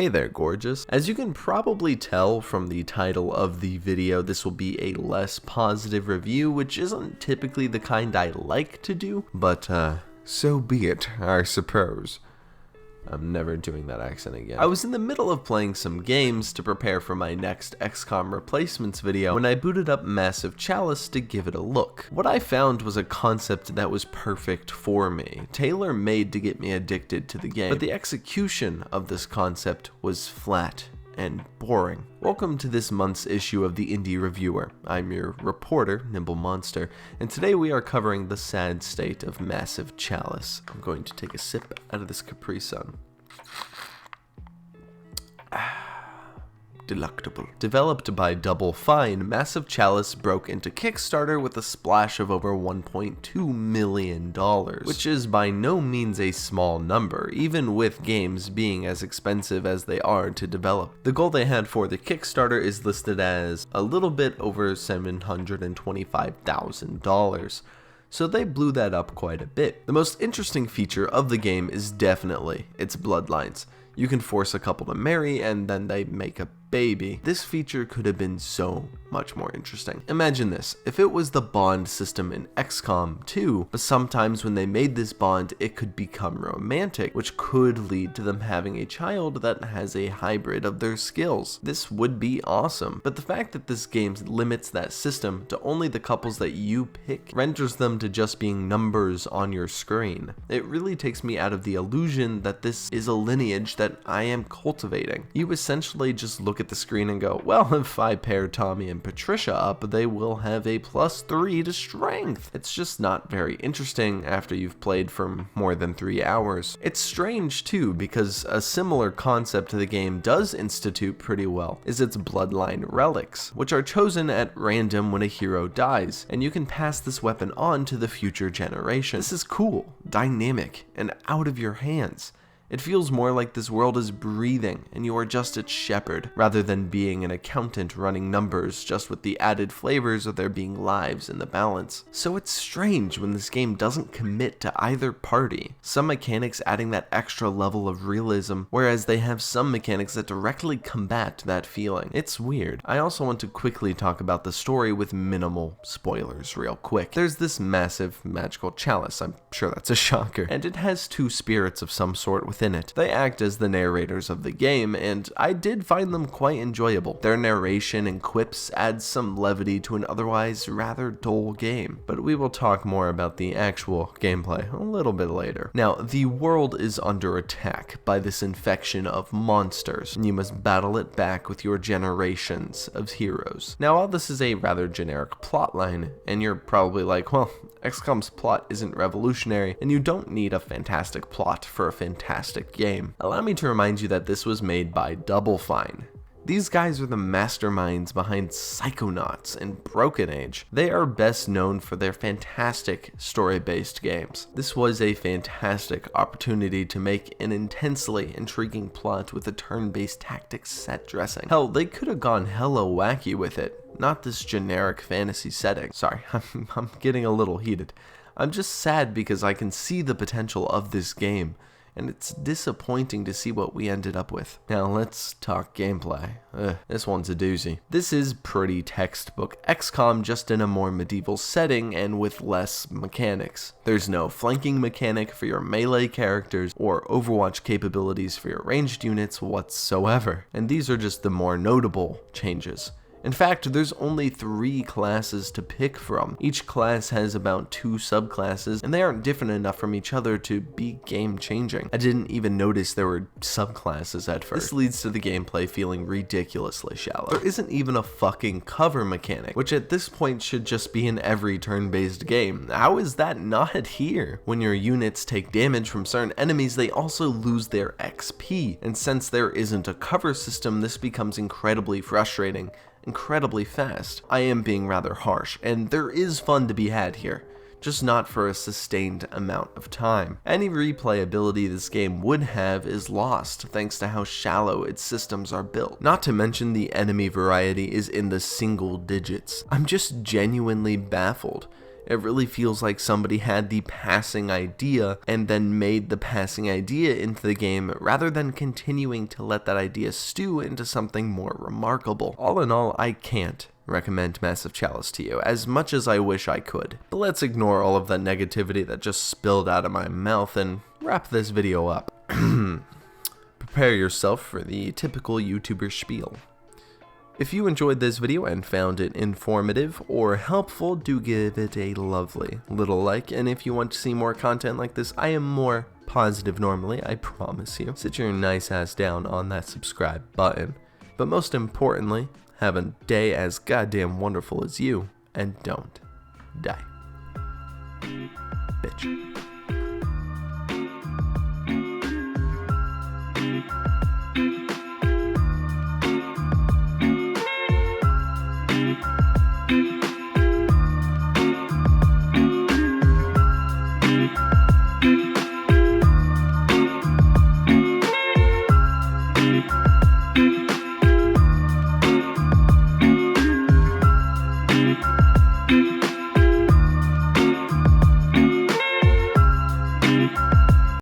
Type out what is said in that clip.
Hey there, gorgeous. As you can probably tell from the title of the video, this will be a less positive review, which isn't typically the kind I like to do, but so be it, I suppose. I'm never doing that accent again. I was in the middle of playing some games to prepare for my next XCOM replacements video when I booted up Massive Chalice to give it a look. What I found was a concept that was perfect for me, tailor-made to get me addicted to the game, but the execution of this concept was flat and boring. Welcome to this month's issue of the Indie Reviewer. I'm your reporter, Nimble Monster, and today we are covering the sad state of Massive Chalice. I'm going to take a sip out of this Capri Sun. Delectable. Developed by Double Fine, Massive Chalice broke into Kickstarter with a splash of over $1.2 million, which is by no means a small number, even with games being as expensive as they are to develop. The goal they had for the Kickstarter is listed as a little bit over $725,000. So they blew that up quite a bit. The most interesting feature of the game is definitely its bloodlines. You can force a couple to marry and then they make a baby. This feature could have been so much more interesting. Imagine this, if it was the bond system in XCOM 2, but sometimes when they made this bond, it could become romantic, which could lead to them having a child that has a hybrid of their skills. This would be awesome, but the fact that this game limits that system to only the couples that you pick renders them to just being numbers on your screen. It really takes me out of the illusion that this is a lineage that I am cultivating. You essentially just look at the screen and go, well, if I pair Tommy and Patricia up, they will have a +3 to strength. It's just not very interesting after you've played for more than 3 hours. It's strange too, because a similar concept to the game does institute pretty well is its bloodline relics, which are chosen at random when a hero dies, and you can pass this weapon on to the future generation. This is cool, dynamic, and out of your hands. It feels more like this world is breathing and you are just its shepherd, rather than being an accountant running numbers just with the added flavors of there being lives in the balance. So it's strange when this game doesn't commit to either party. Some mechanics adding that extra level of realism, whereas they have some mechanics that directly combat that feeling. It's weird. I also want to quickly talk about the story with minimal spoilers real quick. There's this massive magical chalice, I'm sure that's a shocker, and it has two spirits of some sort within it. They act as the narrators of the game, and I did find them quite enjoyable. Their narration and quips add some levity to an otherwise rather dull game, but we will talk more about the actual gameplay a little bit later. Now, the world is under attack by this infection of monsters, and you must battle it back with your generations of heroes. Now, while this is a rather generic plotline, and you're probably like, well, XCOM's plot isn't revolutionary, and you don't need a fantastic plot for a fantastic game. Allow me to remind you that this was made by Double Fine. These guys are the masterminds behind Psychonauts and Broken Age. They are best known for their fantastic story-based games. This was a fantastic opportunity to make an intensely intriguing plot with a turn-based tactics set dressing. Hell, they could have gone hella wacky with it, not this generic fantasy setting. Sorry, I'm getting a little heated. I'm just sad because I can see the potential of this game, and it's disappointing to see what we ended up with. Now let's talk gameplay. This one's a doozy. This is pretty textbook XCOM, just in a more medieval setting and with less mechanics. There's no flanking mechanic for your melee characters or Overwatch capabilities for your ranged units whatsoever, and these are just the more notable changes. In fact, there's only 3 classes to pick from. Each class has about 2 subclasses, and they aren't different enough from each other to be game-changing. I didn't even notice there were subclasses at first. This leads to the gameplay feeling ridiculously shallow. There isn't even a fucking cover mechanic, which at this point should just be in every turn-based game. How is that not here? When your units take damage from certain enemies, they also lose their XP, and since there isn't a cover system, this becomes incredibly frustrating. Incredibly fast. I am being rather harsh, and there is fun to be had here, just not for a sustained amount of time. Any replayability this game would have is lost thanks to how shallow its systems are built. Not to mention the enemy variety is in the single digits. I'm just genuinely baffled. It really feels like somebody had the passing idea and then made the passing idea into the game rather than continuing to let that idea stew into something more remarkable. All in all, I can't recommend Massive Chalice to you, as much as I wish I could. But let's ignore all of that negativity that just spilled out of my mouth and wrap this video up. Prepare yourself for the typical YouTuber spiel. If you enjoyed this video and found it informative or helpful, do give it a lovely little like, and if you want to see more content like this, I am more positive normally, I promise you. Sit your nice ass down on that subscribe button, but most importantly, have a day as goddamn wonderful as you, and don't die. Bitch.